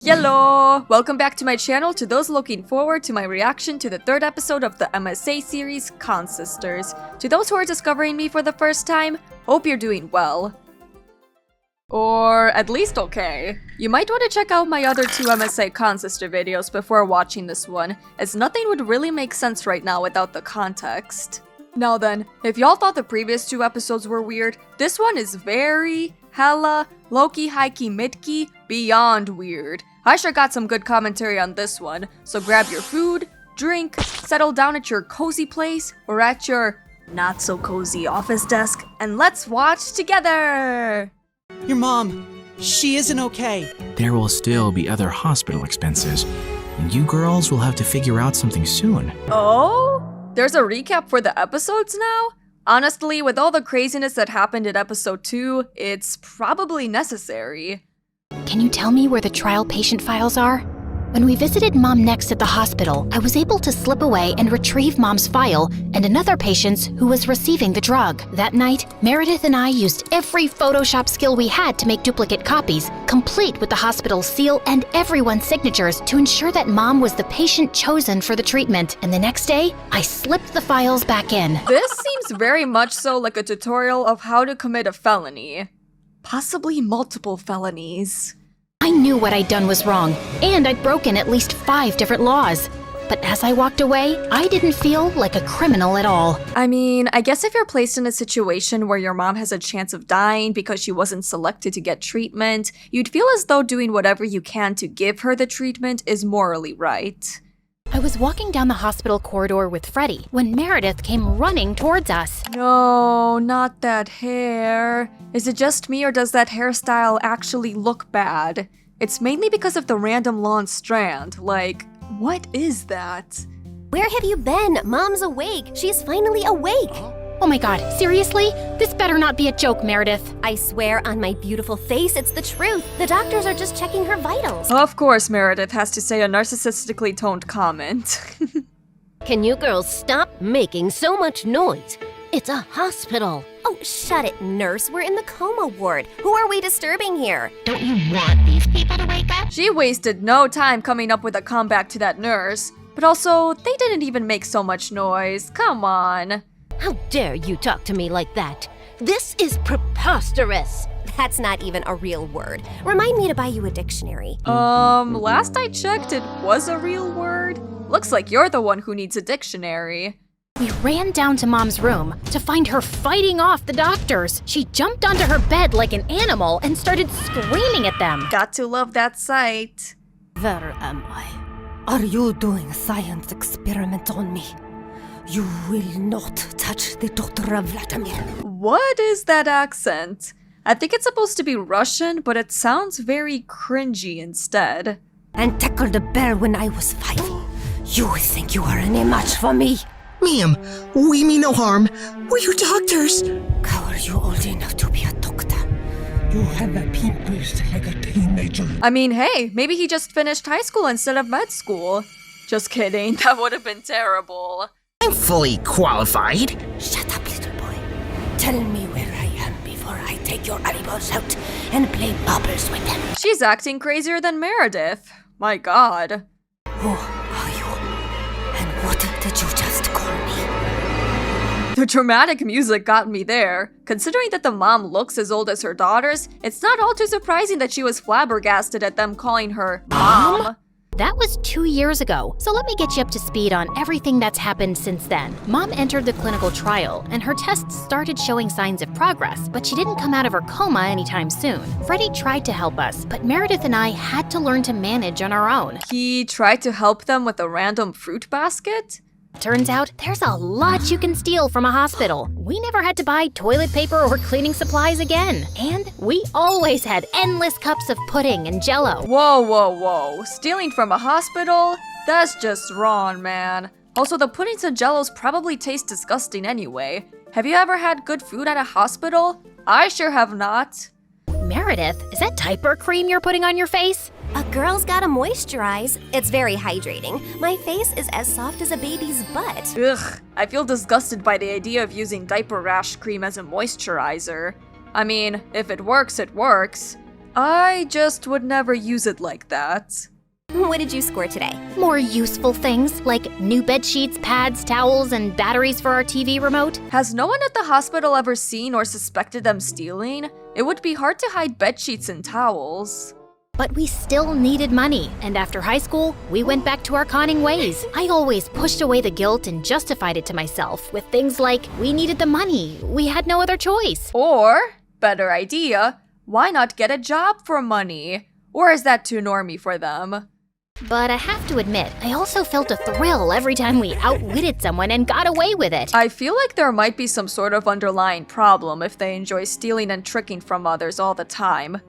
Hello! Welcome back to my channel to those looking forward to my reaction to the third episode of the MSA series, Con Sisters. To those who are discovering me for the first time, hope you're doing well. Or at least okay. You might want to check out my other two MSA Con Sister videos before watching this one, as nothing would really make sense right now without the context. Now then, if y'all thought the previous two episodes were weird, this one is very, hella, low-key, high-key, mid-key, beyond weird. I sure got some good commentary on this one, so grab your food, drink, settle down at your cozy place or at your not-so-cozy office desk, and let's watch together! Your mom, she isn't okay. There will still be other hospital expenses, and you girls will have to figure out something soon. Oh? There's a recap for the episodes now? Honestly, with all the craziness that happened in episode 2, it's probably necessary. Can you tell me where the trial patient files are? When we visited Mom next at the hospital, I was able to slip away and retrieve Mom's file and another patient's who was receiving the drug. That night, Meredith and I used every Photoshop skill we had to make duplicate copies, complete with the hospital's seal and everyone's signatures to ensure that Mom was the patient chosen for the treatment. And the next day, I slipped the files back in. This seems very much so like a tutorial of how to commit a felony. Possibly multiple felonies. I knew what I'd done was wrong, and I'd broken at least 5 different laws. But as I walked away, I didn't feel like a criminal at all. I mean, I guess if you're placed in a situation where your mom has a chance of dying because she wasn't selected to get treatment, you'd feel as though doing whatever you can to give her the treatment is morally right. I was walking down the hospital corridor with Freddie when Meredith came running towards us. No, not that hair. Is it just me or does that hairstyle actually look bad? It's mainly because of the random lawn strand. Like, what is that? Where have you been? Mom's awake. She's finally awake. Oh my god, seriously? This better not be a joke, Meredith. I swear on my beautiful face, it's the truth. The doctors are just checking her vitals. Of course, Meredith has to say a narcissistically toned comment. Can you girls stop making so much noise? It's a hospital. Oh, shut it, nurse. We're in the coma ward. Who are we disturbing here? Don't you want these people to wake up? She wasted no time coming up with a comeback to that nurse. But also, they didn't even make so much noise. Come on. How dare you talk to me like that? This is preposterous. That's not even a real word. Remind me to buy you a dictionary. Last I checked, it was a real word. Looks like you're the one who needs a dictionary. We ran down to Mom's room to find her fighting off the doctors. She jumped onto her bed like an animal and started screaming at them. Got to love that sight. Where am I? Are you doing a science experiment on me? You will not touch the Dr. Vladimir. What is that accent? I think it's supposed to be Russian, but it sounds very cringy instead. And tackled a bear when I was 5. You think you are any match for me? Ma'am, we mean no harm. We're your doctors. How are you old enough to be a doctor? You have a pimples like a teenager. I mean, hey, maybe he just finished high school instead of med school. Just kidding, that would have been terrible. I'm fully qualified. Shut up, little boy. Tell me where I am before I take your eyeballs out and play bubbles with them. She's acting crazier than Meredith. My god. Who are you? And what did you just call me? The dramatic music got me there. Considering that the mom looks as old as her daughters, it's not all too surprising that she was flabbergasted at them calling her Mom. That was 2 years ago, so let me get you up to speed on everything that's happened since then. Mom entered the clinical trial, and her tests started showing signs of progress, but she didn't come out of her coma anytime soon. Freddie tried to help us, but Meredith and I had to learn to manage on our own. He tried to help them with a random fruit basket? Turns out, there's a lot you can steal from a hospital. We never had to buy toilet paper or cleaning supplies again. And we always had endless cups of pudding and Jell-O. Whoa, whoa, whoa. Stealing from a hospital? That's just wrong, man. Also, the puddings and Jell-Os probably taste disgusting anyway. Have you ever had good food at a hospital? I sure have not. Meredith, is that diaper cream you're putting on your face? A girl's gotta moisturize. It's very hydrating. My face is as soft as a baby's butt. Ugh, I feel disgusted by the idea of using diaper rash cream as a moisturizer. I mean, if it works, it works. I just would never use it like that. What did you score today? More useful things like new bed sheets, pads, towels, and batteries for our TV remote. Has no one at the hospital ever seen or suspected them stealing? It would be hard to hide bed sheets and towels. But we still needed money, and after high school, we went back to our conning ways. I always pushed away the guilt and justified it to myself with things like, we needed the money, we had no other choice. Or, better idea, why not get a job for money? Or is that too normy for them? But I have to admit, I also felt a thrill every time we outwitted someone and got away with it. I feel like there might be some sort of underlying problem if they enjoy stealing and tricking from others all the time.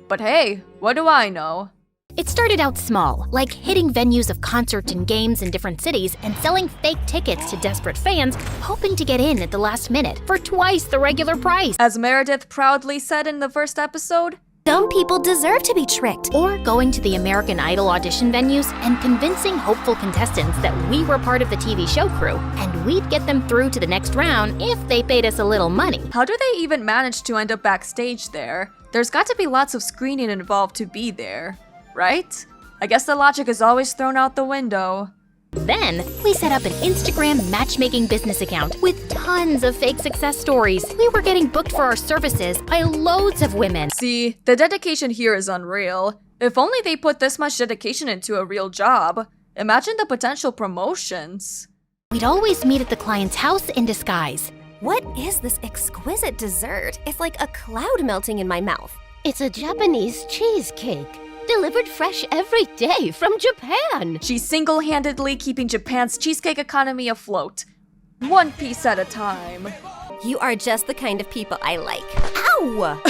But hey, what do I know? It started out small, like hitting venues of concerts and games in different cities and selling fake tickets to desperate fans, hoping to get in at the last minute for twice the regular price. As Meredith proudly said in the first episode, Some people deserve to be tricked. Or going to the American Idol audition venues and convincing hopeful contestants that we were part of the TV show crew and we'd get them through to the next round if they paid us a little money. how do they even manage to end up backstage there? There's got to be lots of screening involved to be there, right? I guess the logic is always thrown out the window. Then, we set up an Instagram matchmaking business account with tons of fake success stories. We were getting booked for our services by loads of women. See, the dedication here is unreal. If only they put this much dedication into a real job. Imagine the potential promotions. We'd always meet at the client's house in disguise. What is this exquisite dessert? It's like a cloud melting in my mouth. It's a Japanese cheesecake, delivered fresh every day from Japan. She's single-handedly keeping Japan's cheesecake economy afloat. One piece at a time. You are just the kind of people I like. Ow!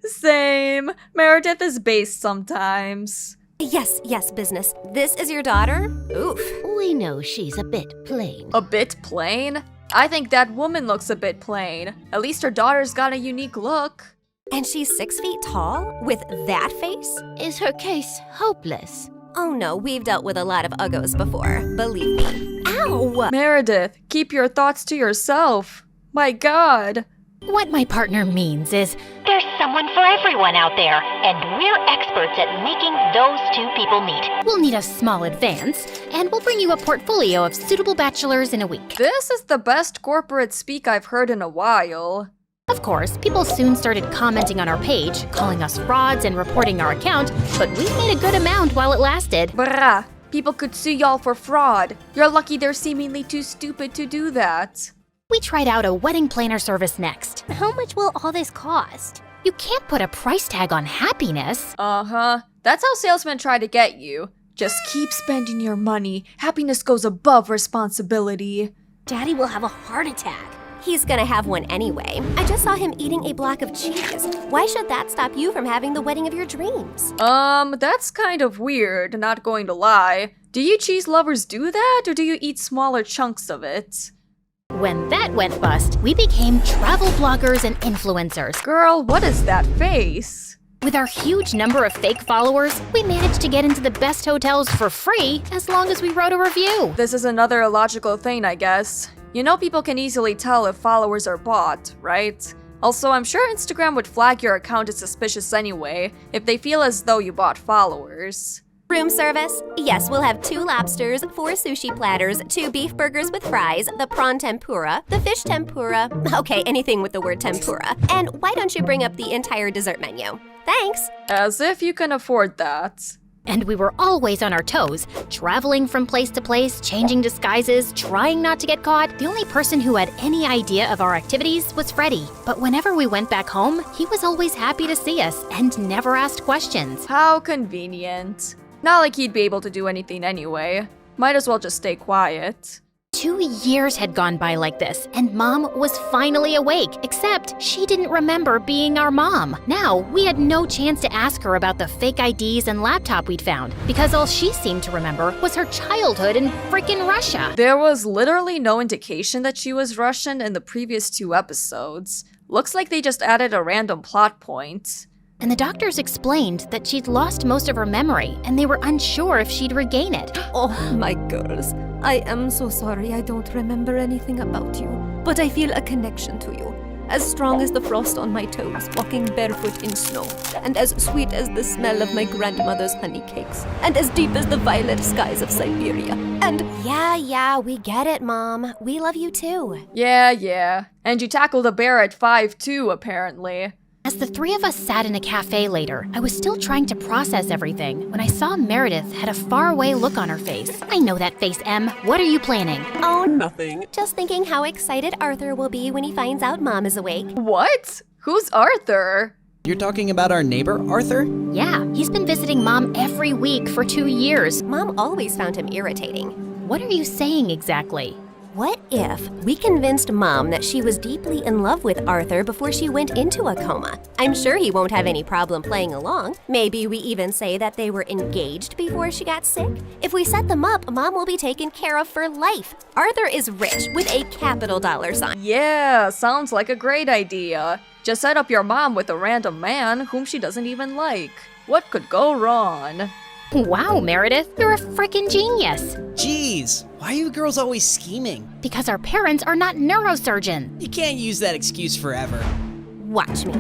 Same. Meredith is based sometimes. Yes, business. This is your daughter? Oof. We know she's a bit plain. A bit plain? I think that woman looks a bit plain. At least her daughter's got a unique look. And she's 6 feet tall? With that face? Is her case hopeless? Oh no, we've dealt with a lot of uggos before. Believe me. Ow! Meredith, keep your thoughts to yourself. My god. What my partner means is, there's someone for everyone out there, and we're experts at making those two people meet. we'll need a small advance, and we'll bring you a portfolio of suitable bachelors in a week. This is the best corporate speak I've heard in a while. Of course, people soon started commenting on our page, calling us frauds and reporting our account, but we made a good amount while it lasted. Brah, people could sue y'all for fraud. You're lucky they're seemingly too stupid to do that. We tried out a wedding planner service next. How much will all this cost? You can't put a price tag on happiness. Uh-huh. That's how salesmen try to get you. Just keep spending your money. Happiness goes above responsibility. Daddy will have a heart attack. He's gonna have one anyway. I just saw him eating a block of cheese. Why should that stop you from having the wedding of your dreams? That's kind of weird, not going to lie. Do you cheese lovers do that, or do you eat smaller chunks of it? When that went bust, we became travel bloggers and influencers. Girl, what is that face? With our huge number of fake followers, we managed to get into the best hotels for free as long as we wrote a review. This is another illogical thing, I guess. You know people can easily tell if followers are bought, right? Also, I'm sure Instagram would flag your account as suspicious anyway, if they feel as though you bought followers. Room service? Yes, we'll have 2 lobsters, 4 sushi platters, 2 beef burgers with fries, the prawn tempura, the fish tempura. Okay, anything with the word tempura. And why don't you bring up the entire dessert menu? Thanks! As if you can afford that. And we were always on our toes, traveling from place to place, changing disguises, trying not to get caught. The only person who had any idea of our activities was Freddie. But whenever we went back home, he was always happy to see us and never asked questions. How convenient. Not like he'd be able to do anything anyway. Might as well just stay quiet. 2 years had gone by like this, and Mom was finally awake, except she didn't remember being our mom. Now, we had no chance to ask her about the fake IDs and laptop we'd found, because all she seemed to remember was her childhood in frickin' Russia. There was literally no indication that she was Russian in the previous 2 episodes. Looks like they just added a random plot point. And the doctors explained that she'd lost most of her memory, and they were unsure if she'd regain it. Oh, my girls. I am so sorry I don't remember anything about you, but I feel a connection to you. as strong as the frost on my toes, walking barefoot in snow, and as sweet as the smell of my grandmother's honey cakes, and as deep as the violet skies of Siberia, and... Yeah, we get it, Mom. We love you too. Yeah. And you tackled a bear at 5 too, apparently. As the three of us sat in a cafe later, I was still trying to process everything when I saw Meredith had a faraway look on her face. I know that face, Em. What are you planning? Oh, Nothing. just thinking how excited Arthur will be when he finds out Mom is awake. What? Who's Arthur? You're talking about our neighbor, Arthur? Yeah, he's been visiting Mom every week for 2 years. Mom always found him irritating. What are you saying exactly? What if we convinced Mom that she was deeply in love with Arthur before she went into a coma? I'm sure he won't have any problem playing along. Maybe we even say that they were engaged before she got sick. If we set them up, Mom will be taken care of for life. Arthur is rich with a capital dollar sign. Yeah, sounds like a great idea. Just set up your mom with a random man whom she doesn't even like. What could go wrong? Wow, Meredith, you're a frickin' genius. Jeez, why are you girls always scheming? Because our parents are not neurosurgeons. You can't use that excuse forever. Watch me.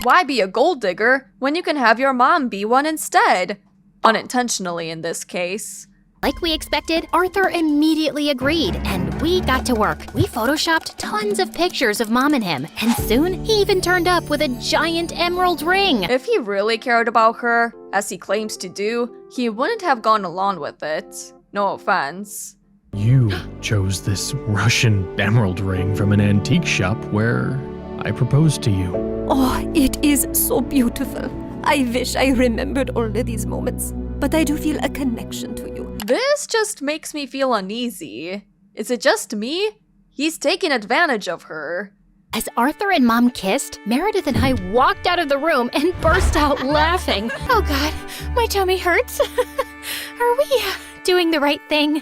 Why be a gold digger when you can have your mom be one instead? Unintentionally in this case. Like we expected, Arthur immediately agreed, and we got to work. We photoshopped tons of pictures of Mom and him, and soon he even turned up with a giant emerald ring. If he really cared about her, as he claims to do, he wouldn't have gone along with it. No offense. You chose this Russian emerald ring from an antique shop where I proposed to you. Oh, it is so beautiful. I wish I remembered all of these moments, but I do feel a connection to you. This just makes me feel uneasy. Is it just me? He's taking advantage of her. As Arthur and Mom kissed, Meredith and I walked out of the room and burst out laughing. Oh God, my tummy hurts. Are we doing the right thing?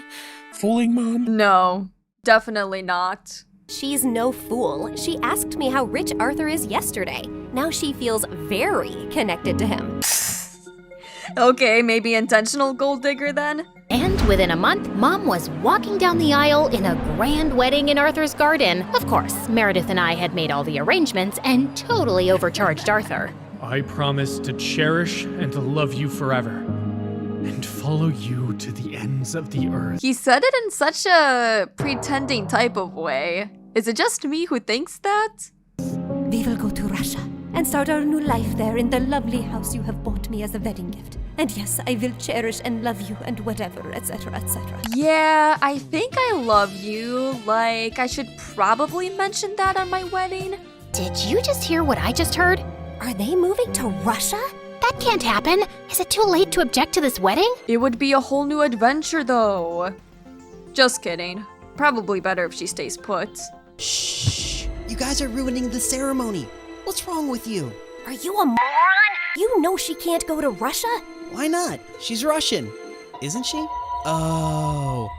Fooling Mom? No, definitely not. She's no fool. She asked me how rich Arthur is yesterday. Now she feels very connected to him. Okay, maybe intentional gold digger then? And within a month, Mom was walking down the aisle in a grand wedding in Arthur's garden. Of course, Meredith and I had made all the arrangements and totally overcharged Arthur. I promise to cherish and to love you forever, and follow you to the ends of the earth. He said it in such a pretending type of way. Is it just me who thinks that? We will go to Russia and start our new life there in the lovely house you have bought me as a wedding gift. And yes, I will cherish and love you and whatever, etc., etc. Yeah, I think I love you. Like, I should probably mention that on my wedding. Did you just hear what I just heard? Are they moving to Russia? That can't happen. Is it too late to object to this wedding? It would be a whole new adventure, though. Just kidding. Probably better if she stays put. Shh, you guys are ruining the ceremony. What's wrong with you? Are you a moron? You know she can't go to Russia? Why not? She's Russian, isn't she? Oh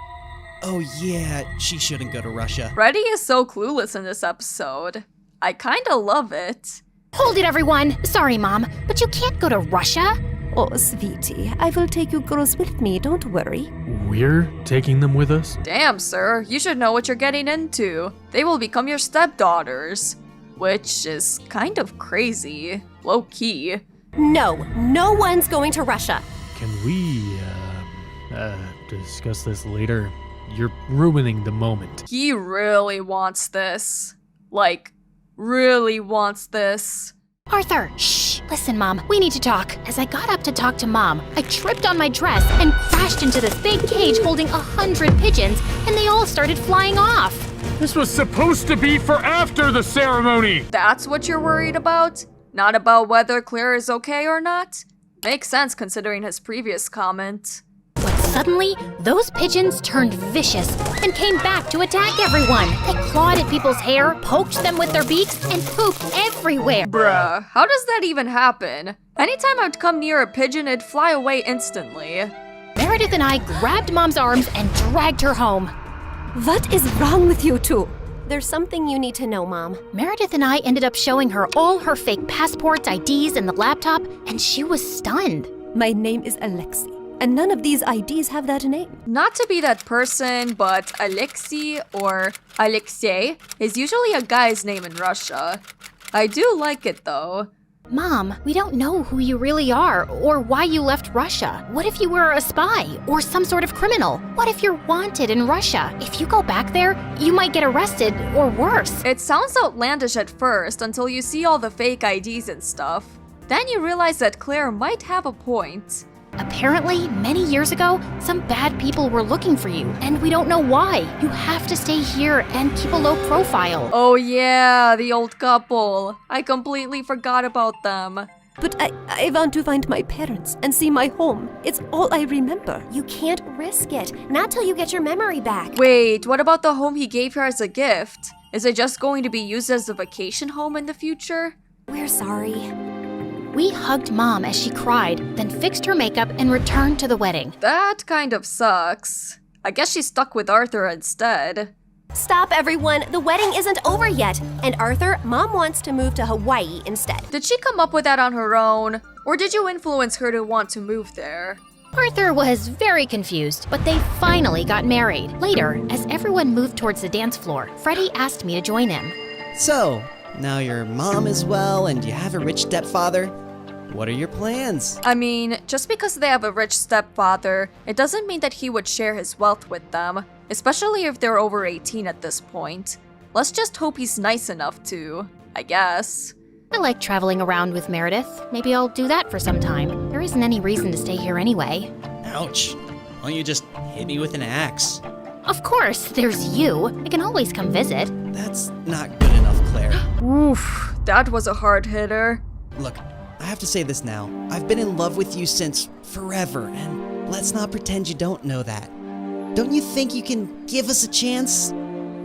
yeah, she shouldn't go to Russia. Freddie is so clueless in this episode. I kinda love it. Hold it, everyone. Sorry, Mom, but you can't go to Russia. Oh, sweetie, I will take you girls with me, don't worry. We're taking them with us? Damn, sir, you should know what you're getting into. They will become your stepdaughters. Which is kind of crazy. Low-key. No one's going to Russia. Can we, discuss this later? You're ruining the moment. He really wants this. Like, really wants this. Arthur, shh. Listen, Mom, we need to talk. As I got up to talk to Mom, I tripped on my dress and crashed into this big cage holding 100 pigeons, and they all started flying off. This was supposed to be for after the ceremony! That's what you're worried about? Not about whether Claire is okay or not? Makes sense considering his previous comment. But suddenly, those pigeons turned vicious and came back to attack everyone. They clawed at people's hair, poked them with their beaks, and pooped everywhere. Bruh, how does that even happen? Anytime I'd come near a pigeon, it'd fly away instantly. Meredith and I grabbed Mom's arms and dragged her home. What is wrong with you two? There's something you need to know, Mom. Meredith and I ended up showing her all her fake passports, IDs, and the laptop, and she was stunned. My name is Alexei. and none of these IDs have that name. Not to be that person, but Alexei or Alexei is usually a guy's name in Russia. I do like it though. Mom, we don't know who you really are or why you left Russia. What if you were a spy or some sort of criminal? What if you're wanted in Russia? If you go back there, you might get arrested or worse. It sounds outlandish at first until you see all the fake IDs and stuff. Then you realize that Claire might have a point. Apparently, many years ago, some bad people were looking for you, and we don't know why. You have to stay here and keep a low profile. Oh yeah, the old couple. I completely forgot about them. But I want to find my parents and see my home. It's all I remember. You can't risk it. Not till you get your memory back. Wait, what about the home he gave her as a gift? Is it just going to be used as a vacation home in the future? We're sorry. We hugged Mom as she cried, then fixed her makeup and returned to the wedding. That kind of sucks. I guess she's stuck with Arthur instead. Stop, everyone. The wedding isn't over yet. And Arthur, Mom wants to move to Hawaii instead. Did she come up with that on her own? Or did you influence her to want to move there? Arthur was very confused, but they finally got married. Later, as everyone moved towards the dance floor, Freddie asked me to join him. So, now your mom is well and you have a rich stepfather. What are your plans? I mean, just because they have a rich stepfather, it doesn't mean that he would share his wealth with them, especially if they're over 18 at this point. Let's just hope he's nice enough to, I guess. I like traveling around with Meredith. Maybe I'll do that for some time. There isn't any reason to stay here anyway. Ouch. Why don't you just hit me with an axe? Of course, there's you. I can always come visit. That's not good enough, Claire. Oof, that was a hard hitter. Look, I have to say this now. I've been in love with you since forever, and let's not pretend you don't know that. Don't you think you can give us a chance?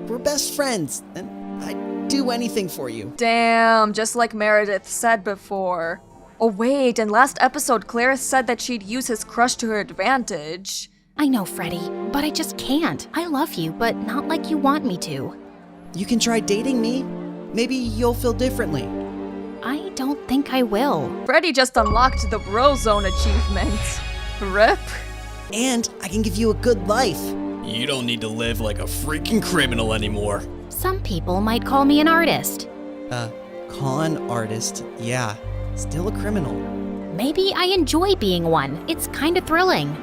We're best friends, and I'd do anything for you. Damn, just like Meredith said before. Oh wait, in last episode, Claire said that she'd use his crush to her advantage. I know, Freddie, but I just can't. I love you, but not like you want me to. You can try dating me. Maybe you'll feel differently. I don't think I will. Freddie just unlocked the Bro Zone achievement. Rip. And I can give you a good life. You don't need to live like a freaking criminal anymore. Some people might call me an artist. Con artist, yeah. Still a criminal. Maybe I enjoy being one. It's kind of thrilling.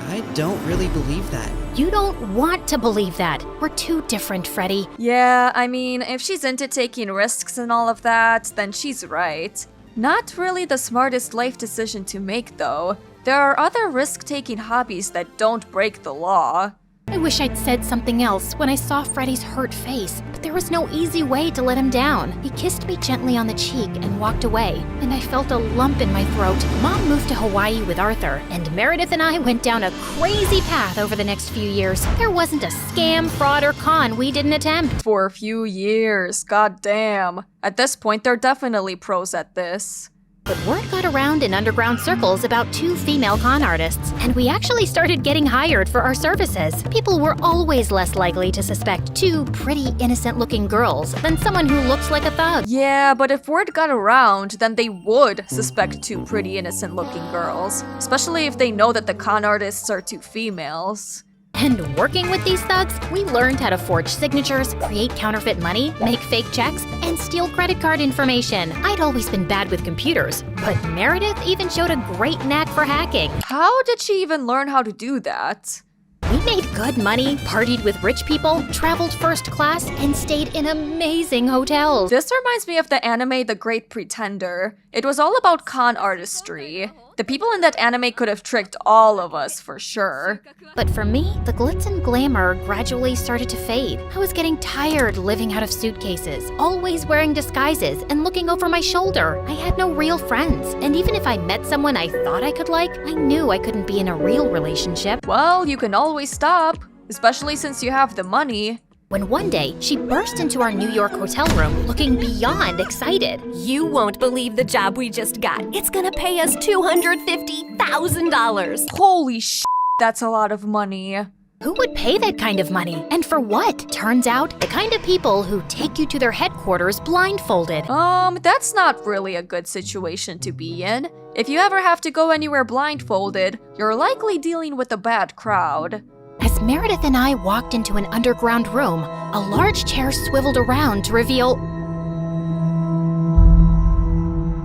I don't really believe that. You don't want to believe that. We're too different, Freddie. Yeah, I mean, if she's into taking risks and all of that, then she's right. Not really the smartest life decision to make, though. There are other risk-taking hobbies that don't break the law. I wish I'd said something else when I saw Freddie's hurt face, but there was no easy way to let him down. He kissed me gently on the cheek and walked away, and I felt a lump in my throat. Mom moved to Hawaii with Arthur, and Meredith and I went down a crazy path over the next few years. There wasn't a scam, fraud, or con we didn't attempt. For a few years, goddamn. At this point, they're definitely pros at this. But word got around in underground circles about 2 female con artists, and we actually started getting hired for our services. People were always less likely to suspect 2 pretty innocent-looking girls than someone who looks like a thug. Yeah, but if word got around, then they would suspect 2 pretty innocent-looking girls, especially if they know that the con artists are 2 females. And working with these thugs, we learned how to forge signatures, create counterfeit money, make fake checks, and steal credit card information. I'd always been bad with computers, but Meredith even showed a great knack for hacking. How did she even learn how to do that? We made good money, partied with rich people, traveled first class, and stayed in amazing hotels. This reminds me of the anime The Great Pretender. It was all about con artistry. The people in that anime could have tricked all of us for sure. But for me, the glitz and glamour gradually started to fade. I was getting tired living out of suitcases, always wearing disguises and looking over my shoulder. I had no real friends, and even if I met someone I thought I could like, I knew I couldn't be in a real relationship. Well, you can always stop, especially since you have the money. When one day, she burst into our New York hotel room looking beyond excited. You won't believe the job we just got. It's gonna pay us $250,000. Holy sh**, that's a lot of money. Who would pay that kind of money? And for what? Turns out, the kind of people who take you to their headquarters blindfolded. That's not really a good situation to be in. If you ever have to go anywhere blindfolded, you're likely dealing with a bad crowd. As Meredith and I walked into an underground room, a large chair swiveled around to reveal...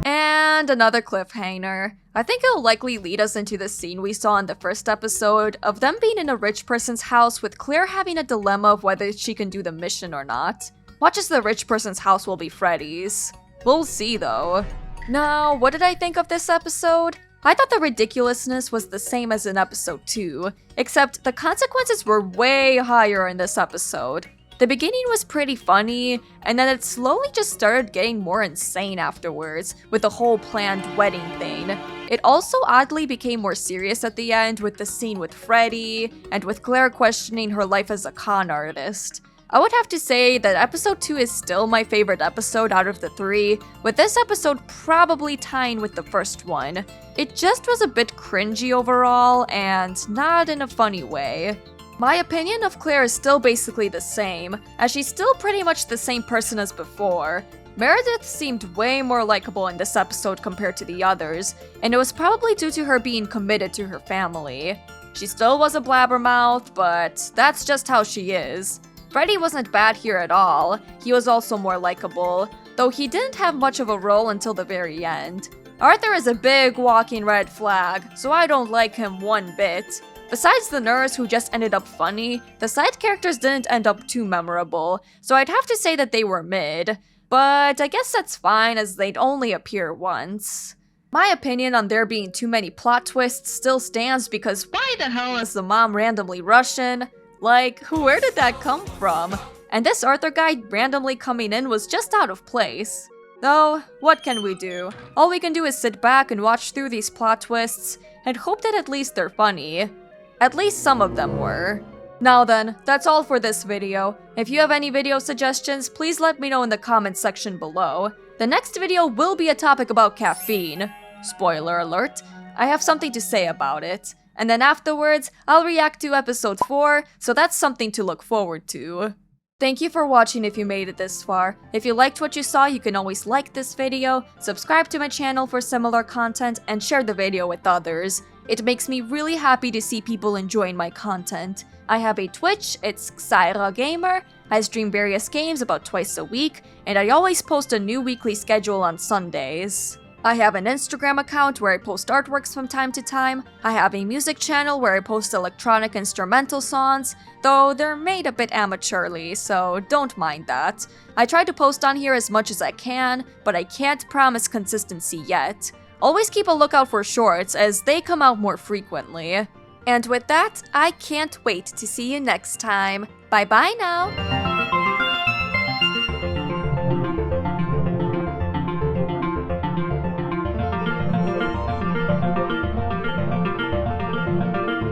And another cliffhanger. I think it'll likely lead us into the scene we saw in the first episode of them being in a rich person's house with Claire having a dilemma of whether she can do the mission or not. Watch as the rich person's house will be Freddy's. We'll see though. Now, what did I think of this episode? I thought the ridiculousness was the same as in episode 2, except the consequences were way higher in this episode. The beginning was pretty funny, and then it slowly just started getting more insane afterwards, with the whole planned wedding thing. It also oddly became more serious at the end with the scene with Freddy, and with Claire questioning her life as a con artist. I would have to say that episode 2 is still my favorite episode out of the 3, with this episode probably tying with the first one. It just was a bit cringy overall, and not in a funny way. My opinion of Claire is still basically the same, as she's still pretty much the same person as before. Meredith seemed way more likable in this episode compared to the others, and it was probably due to her being committed to her family. She still was a blabbermouth, but that's just how she is. Freddy wasn't bad here at all, he was also more likable, though he didn't have much of a role until the very end. Arthur is a big walking red flag, so I don't like him one bit. Besides the nurse who just ended up funny, the side characters didn't end up too memorable, so I'd have to say that they were mid. But I guess that's fine as they'd only appear once. My opinion on there being too many plot twists still stands because why the hell is the mom randomly Russian? Like, where did that come from? And this Arthur guy randomly coming in was just out of place. Though, what can we do? All we can do is sit back and watch through these plot twists and hope that at least they're funny. At least some of them were. Now then, that's all for this video. If you have any video suggestions, please let me know in the comments section below. The next video will be a topic about caffeine. Spoiler alert, I have something to say about it. And then afterwards, I'll react to episode 4, so that's something to look forward to. Thank you for watching if you made it this far. If you liked what you saw, you can always like this video, subscribe to my channel for similar content, and share the video with others. It makes me really happy to see people enjoying my content. I have a Twitch, it's Xyra Gamer. I stream various games about twice a week, and I always post a new weekly schedule on Sundays. I have an Instagram account where I post artworks from time to time. I have a music channel where I post electronic instrumental songs, though they're made a bit amateurly, so don't mind that. I try to post on here as much as I can, but I can't promise consistency yet. Always keep a lookout for shorts as they come out more frequently. And with that, I can't wait to see you next time. Bye bye now!